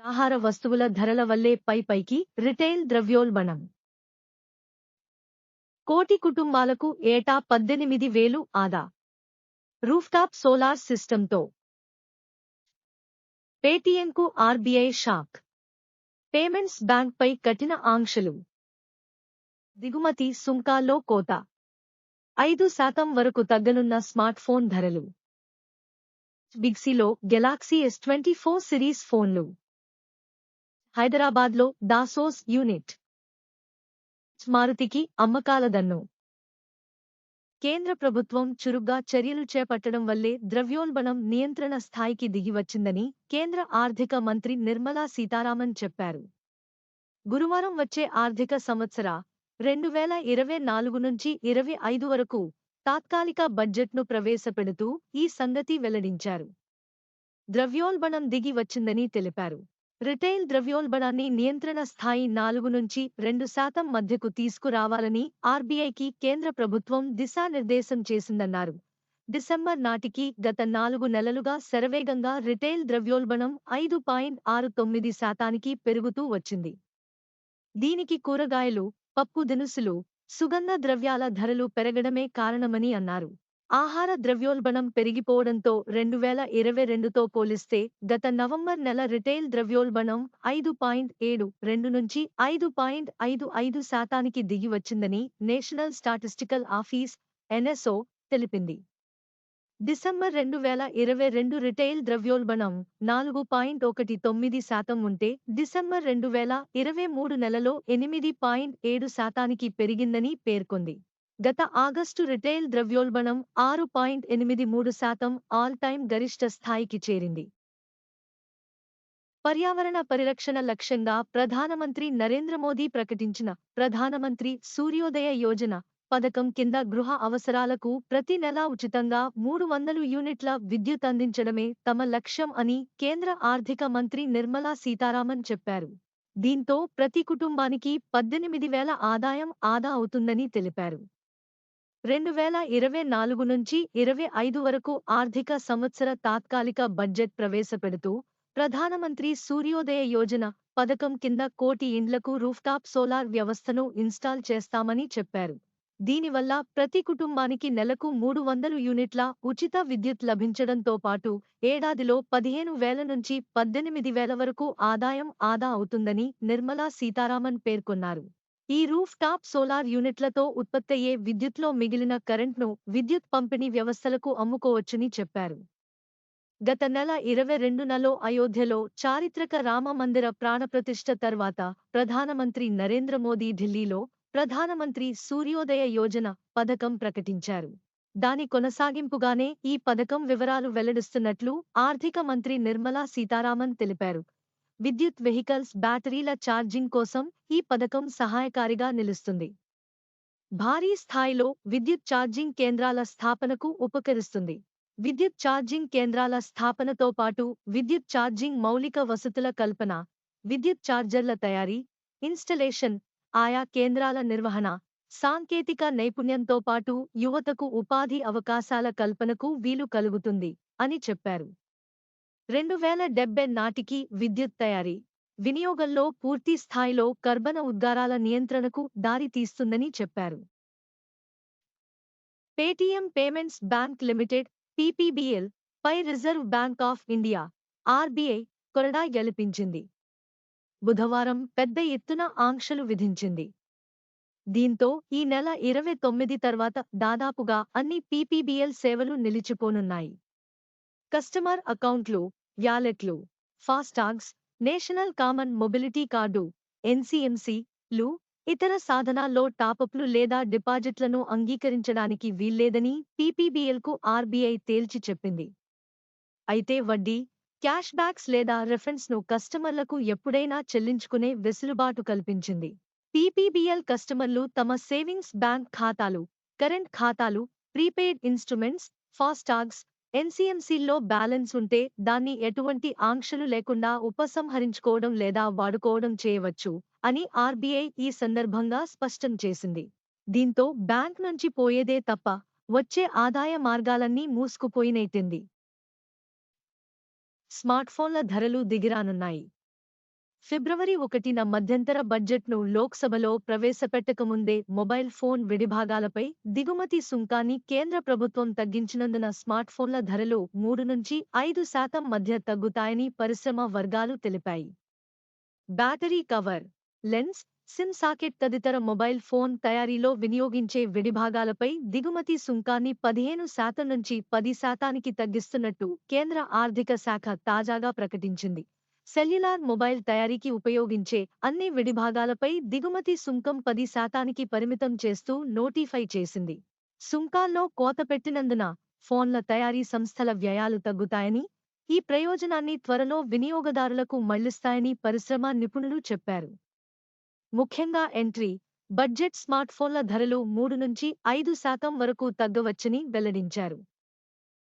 ఆహార వస్తువుల ధరల వల్లే పైకి రిటైల్ ద్రవ్యోల్బణం. కోటి కుటుంబాలకు ఏటా 18,000 ఆదా. రూఫ్టాప్ సోలార్ సిస్టంతో పేటీఎంకు ఆర్బీఐ షాక్. పేమెంట్స్ బ్యాంక్పై కఠిన ఆంక్షలు. దిగుమతి సుంకాల్లో కోత. 5% వరకు తగ్గనున్న స్మార్ట్ఫోన్ ధరలు. బిగ్సీలో గెలాక్సీ S24 సిరీస్ ఫోన్లు. హైదరాబాద్లో దాసోస్ యూనిట్. మారుతికి అమ్మకాల దన్ను. కేంద్ర ప్రభుత్వం చురుగ్గా చర్యలు చేపట్టడం వల్లే ద్రవ్యోల్బణం నియంత్రణ స్థాయికి దిగివచ్చిందని కేంద్ర ఆర్థిక మంత్రి నిర్మలా సీతారామన్ చెప్పారు. గురువారం వచ్చే ఆర్థిక సంవత్సర 2024 నుంచి 25 వరకు తాత్కాలిక బడ్జెట్ను ప్రవేశపెడుతూ ఈ సంగతి వెల్లడించారు. ద్రవ్యోల్బణం దిగి వచ్చిందని తెలిపారు. రిటైల్ ద్రవ్యోల్బణాన్ని నియంత్రణ స్థాయి 4 నుంచి 2% మధ్యకు తీసుకురావాలని ఆర్బీఐకి కేంద్ర ప్రభుత్వం దిశానిర్దేశం చేసిందన్నారు. డిసెంబర్ నాటికి గత 4 నెలలుగా శరవేగంగా రిటైల్ ద్రవ్యోల్బణం 5.69%కి పెరుగుతూ వచ్చింది. దీనికి కూరగాయలు, పప్పు దినుసులు, సుగంధ ద్రవ్యాల ధరలు పెరగడమే కారణమని అన్నారు. ఆహార ద్రవ్యోల్బణం పెరిగిపోవడంతో 2022తో పోలిస్తే గత నవంబర్ నెల రిటైల్ ద్రవ్యోల్బణం 5.72 నుంచి 5.55%కి దిగివచ్చిందని నేషనల్ స్టాటిస్టికల్ ఆఫీస్ ఎన్ఎస్ఓ తెలిపింది. డిసెంబర్ 2022 రిటైల్ ద్రవ్యోల్బణం 4.19% ఉంటే డిసెంబర్ 2023 నెలలో 8.7%కి పెరిగిందని పేర్కొంది. గత ఆగస్టు రిటైల్ ద్రవ్యోల్బణం 6.83% ఆల్ టైమ్ గరిష్ట స్థాయికి చేరింది. పర్యావరణ పరిరక్షణ లక్ష్యంగా ప్రధానమంత్రి నరేంద్ర మోదీ ప్రకటించిన ప్రధానమంత్రి సూర్యోదయ యోజన పథకం కింద గృహ అవసరాలకు ప్రతి నెలా ఉచితంగా 300 యూనిట్ల విద్యుత్ అందించడమే తమ లక్ష్యం అని కేంద్ర ఆర్థిక మంత్రి నిర్మలా సీతారామన్ చెప్పారు. దీంతో ప్రతి కుటుంబానికి 18,000 ఆదాయం ఆదా అవుతుందని తెలిపారు. 2024 నుంచి 25 వరకు ఆర్థిక సంవత్సర తాత్కాలిక బడ్జెట్ ప్రవేశపెడుతూ ప్రధానమంత్రి సూర్యోదయ యోజన పథకం కింద 1 కోటి ఇండ్లకు రూఫ్టాప్ సోలార్ వ్యవస్థను ఇన్స్టాల్ చేస్తామని చెప్పారు. దీనివల్ల ప్రతి కుటుంబానికి నెలకు 300 యూనిట్ల ఉచిత విద్యుత్ లభించడంతో పాటు ఏడాదిలో 15,000 నుంచి 18,000 వరకు ఆదాయం ఆదా అవుతుందని నిర్మలా సీతారామన్ పేర్కొన్నారు. ఈ రూఫ్ టాప్ సోలార్ యూనిట్లతో ఉత్పత్తయ్యే విద్యుత్లో మిగిలిన కరెంట్ను విద్యుత్ పంపిణీ వ్యవస్థలకు అమ్ముకోవచ్చని చెప్పారు. గత నెల 22లలో అయోధ్యలో చారిత్రక రామ మందిర ప్రాణప్రతిష్ఠ తర్వాత ప్రధానమంత్రి నరేంద్ర మోదీ ఢిల్లీలో ప్రధానమంత్రి సూర్యోదయ యోజన పథకం ప్రకటించారు. దాని కొనసాగింపుగానే ఈ పథకం వివరాలు వెల్లడిస్తున్నట్లు ఆర్థిక మంత్రి నిర్మలా సీతారామన్ తెలిపారు. విద్యుత్ వెహికల్స్ బ్యాటరీల ఛార్జింగ్ కోసం ఈ పథకం సహాయకారిగా నిలుస్తుంది. భారీ స్థాయిలో విద్యుత్ ఛార్జింగ్ కేంద్రాల స్థాపనకు ఉపకరిస్తుంది. విద్యుత్ ఛార్జింగ్ కేంద్రాల స్థాపనతో పాటు విద్యుత్ ఛార్జింగ్ మౌలిక వసతుల కల్పన, విద్యుత్ ఛార్జర్ల తయారీ, ఇన్స్టలేషన్, ఆయా కేంద్రాల నిర్వహణ, సాంకేతిక నైపుణ్యంతో పాటు యువతకు ఉపాధి అవకాశాల కల్పనకు వీలు కలుగుతుంది అని చెప్పారు. 2070 నాటికి విద్యుత్ తయారీ, వినియోగంలో పూర్తి స్థాయిలో కర్బన ఉద్గారాల నియంత్రణకు దారి తీస్తుందని చెప్పారు. Paytm payments bank limited PPBL పై Reserve Bank of India RBI కొరడా గెలిపించింది. బుధవారం పెద్ద ఎత్తున ఆంక్షలు విధించింది. దీంతో ఈ నెల 29 తర్వాత దాదాపుగా అన్ని పీపీబీఎల్ సేవలు నిలిచిపోనున్నాయి. కస్టమర్ అకౌంట్లు, వ్యాలెట్లు, ఫాస్టాగ్స్, నేషనల్ కామన్ మొబిలిటీ కార్డు ఎన్సీఎంసీ-లు, ఇతర సాధనాల్లో టాపప్లు లేదా డిపాజిట్లను అంగీకరించడానికి వీల్లేదని పీపీబీఎల్కు ఆర్బీఐ తేల్చి చెప్పింది. అయితే వడ్డీ, క్యాష్ బ్యాక్స్ లేదా రిఫండ్స్ను కస్టమర్లకు ఎప్పుడైనా చెల్లించుకునే వెసులుబాటు కల్పించింది. పీపీబీఎల్ కస్టమర్లు తమ సేవింగ్స్ బ్యాంక్ ఖాతాలు, కరెంట్ ఖాతాలు, ప్రీపెయిడ్ ఇన్స్ట్రుమెంట్స్, ఫాస్టాగ్స్, ఎన్సీఎంసీల్లో బ్యాలెన్స్ ఉంటే దాన్ని ఎటువంటి ఆంక్షలు లేకుండా ఉపసంహరించుకోవడం లేదా వాడుకోవడం చేయవచ్చు అని ఆర్బీఐ ఈ సందర్భంగా స్పష్టం చేసింది. దీంతో బ్యాంక్ నుంచి పోయేదే తప్ప వచ్చే ఆదాయ మార్గాలన్నీ మూసుకుపోయినట్టుంది. స్మార్ట్ఫోన్ల ధరలు దిగిరానున్నాయి. ఫిబ్రవరి 1న మధ్యంతర బడ్జెట్ను లోక్సభలో ప్రవేశపెట్టకముందే మొబైల్ ఫోన్ విడిభాగాలపై దిగుమతి సుంకాన్ని కేంద్ర ప్రభుత్వం తగ్గించినందున స్మార్ట్ఫోన్ల ధరలు 3-5% మధ్య తగ్గుతాయని పరిశ్రమ వర్గాలు తెలిపాయి. Battery cover, lens, SIM socket తదితర మొబైల్ ఫోన్ తయారీలో వినియోగించే విడిభాగాలపై దిగుమతి సుంకాన్ని 15% నుంచి 10%కి తగ్గిస్తున్నట్టు కేంద్ర ఆర్థిక శాఖ తాజాగా ప్రకటించింది. సెల్యులార్ మొబైల్ తయారీకి ఉపయోగించే అన్ని విడిభాగాలపై దిగుమతి సుంకం 10%కి పరిమితం చేస్తూ నోటిఫై చేసింది. సుంకాల్లో కోత పెట్టినందున ఫోన్ల తయారీ సంస్థల వ్యయాలు తగ్గుతాయని, ఈ ప్రయోజనాన్ని త్వరలో వినియోగదారులకు మళ్లిస్తాయని పరిశ్రమ నిపుణులు చెప్పారు. ముఖ్యంగా ఎంట్రీ బడ్జెట్ స్మార్ట్ఫోన్ల ధరలు 3-5% వరకు తగ్గవచ్చని వెల్లడించారు.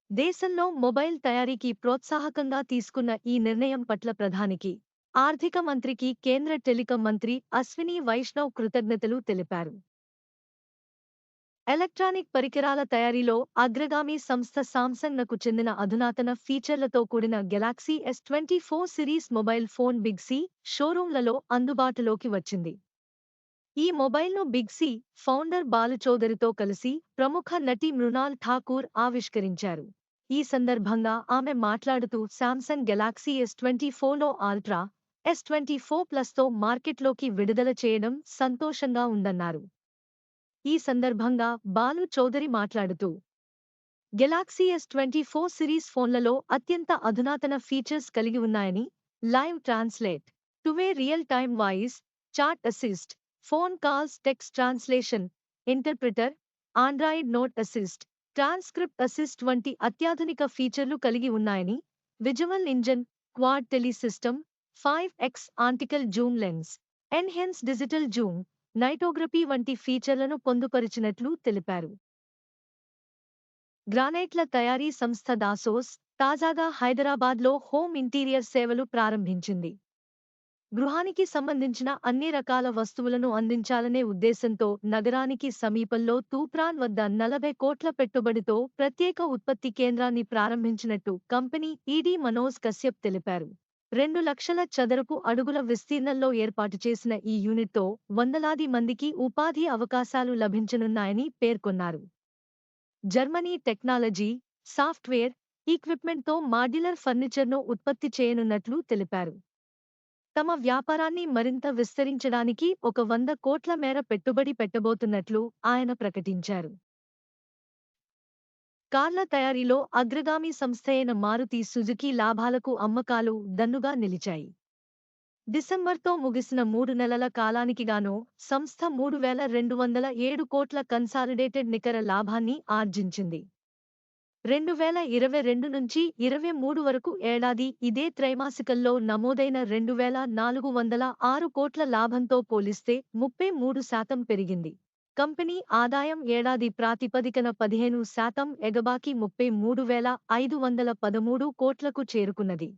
దేశంలో మొబైల్ తయారీకి ప్రోత్సాహకంగా తీసుకున్న ఈ నిర్ణయం పట్ల ప్రధానికి, ఆర్థిక మంత్రికి కేంద్ర టెలికాం మంత్రి అశ్విని వైష్ణవ్ కృతజ్ఞతలు తెలిపారు. ఎలక్ట్రానిక్ పరికరాల తయారీలో అగ్రగామి సంస్థ సామ్సంగ్‌కు చెందిన అధునాతన ఫీచర్లతో కూడిన Galaxy S24 series mobile phone Big C షోరూంలలో అందుబాటులోకి వచ్చింది. ఈ మొబైల్ను బిగ్ సి ఫౌండర్ బాలు చౌదరితో కలిసి ప్రముఖ నటి మృణాల్ ఠాకూర్ ఆవిష్కరించారు. ఈ సందర్భంగా ఆమె మాట్లాడుతూ శాంసంగ్ గెలాక్సీ S24లో అల్ట్రా, S24 ప్లస్తో మార్కెట్లోకి విడుదల చేయడం సంతోషంగా ఉందన్నారు. ఈ సందర్భంగా బాలు చౌదరి మాట్లాడుతూ, గెలాక్సీ S24 సిరీస్ ఫోన్లలో అత్యంత అధునాతన ఫీచర్స్ కలిగి ఉన్నాయని, live translate, two way real time voice, chat assist, phone calls text translation, interpreter, Android note assist, transcript assist వంటి అత్యాధునిక ఫీచర్లు కలిగి ఉన్నాయని, visual engine, quad tele system, 5x optical zoom lens, enhance digital zoom, nightography వంటి ఫీచర్లను పొందుపరిచినట్లు తెలిపారు. గ్రానైట్ల తయారీ సంస్థ దాసోస్ తాజాగా హైదరాబాద్లో హోమ్ ఇంటీరియర్ సేవలు ప్రారంభించింది. గృహానికి సంబంధించిన అన్ని రకాల వస్తువులను అందించాలనే ఉద్దేశంతో నగరానికి సమీపంలో తూప్రాన్ వద్ద 40 కోట్ల పెట్టుబడితో ప్రత్యేక ఉత్పత్తి కేంద్రాన్ని ప్రారంభించినట్టు కంపెనీ ఈడీ మనోజ్ కశ్యప్ తెలిపారు. 2 లక్షల చదరపు అడుగుల విస్తీర్ణంలో ఏర్పాటు చేసిన ఈ యూనిట్తో వందలాది మందికి ఉపాధి అవకాశాలు లభించనున్నాయని పేర్కొన్నారు. జర్మనీ టెక్నాలజీ, సాఫ్ట్వేర్, ఈక్విప్మెంట్తో మాడ్యులర్ ఫర్నిచర్ను ఉత్పత్తి చేయనున్నట్లు తెలిపారు. తమ వ్యాపారాన్ని మరింత విస్తరించడానికి 100 కోట్ల మేర పెట్టుబడి పెట్టబోతున్నట్లు ఆయన ప్రకటించారు. కార్ల తయారీలో అగ్రగామి సంస్థయైన మారుతి సుజుకీ లాభాలకు అమ్మకాలు దన్నుగా నిలిచాయి. డిసెంబర్తో ముగిసిన 3 నెలల కాలానికిగాను సంస్థ 3,207 కోట్ల కన్సాలిడేటెడ్ నికర లాభాన్ని ఆర్జించింది. 2022 నుంచి 23 వరకు ఏడాది ఇదే త్రైమాసికంలో నమోదైన 2,406 కోట్ల లాభంతో పోలిస్తే 33% పెరిగింది. కంపెనీ ఆదాయం ఏడాది ప్రాతిపదికన 15% ఎగబాకి 33,513 కోట్లకు చేరుకున్నది.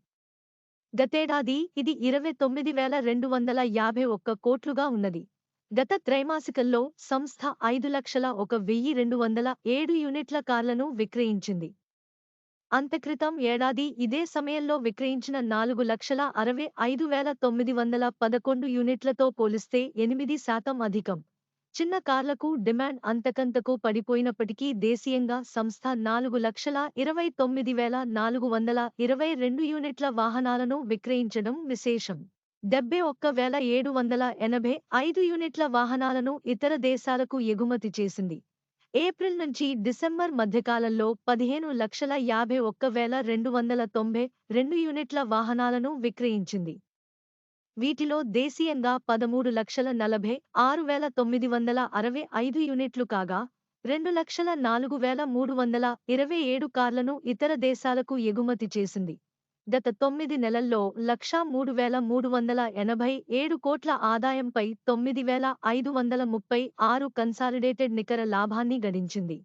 గతేడాది ఇది 29,251 కోట్లుగా ఉన్నది. గత త్రైమాసికంలో సంస్థ 5,01,207 యూనిట్ల కార్లను విక్రయించింది. అంతక్రితం ఏడాది ఇదే సమయంలో విక్రయించిన 4,65,911 యూనిట్లతో పోలిస్తే 8% అధికం. చిన్న కార్లకు డిమాండ్ అంతకంతకు పడిపోయినప్పటికీ దేశీయంగా సంస్థ 4,29,422 యూనిట్ల వాహనాలను విక్రయించడం విశేషం. 71,785 యూనిట్ల వాహనాలను ఇతర దేశాలకు ఎగుమతి చేసింది. ఏప్రిల్ నుంచి డిసెంబర్ మధ్యకాలంలో 15,51,292 యూనిట్ల వాహనాలను విక్రయించింది. వీటిలో దేశీయంగా 13,46,965 యూనిట్లు కాగా 2,04,327 కార్లను ఇతర దేశాలకు ఎగుమతి చేసింది. గత 9 నెలల్లో 1,03,387 కోట్ల ఆదాయంపై 9,536 కన్సాలిడేటెడ్ నికర లాభాన్ని గడించింది.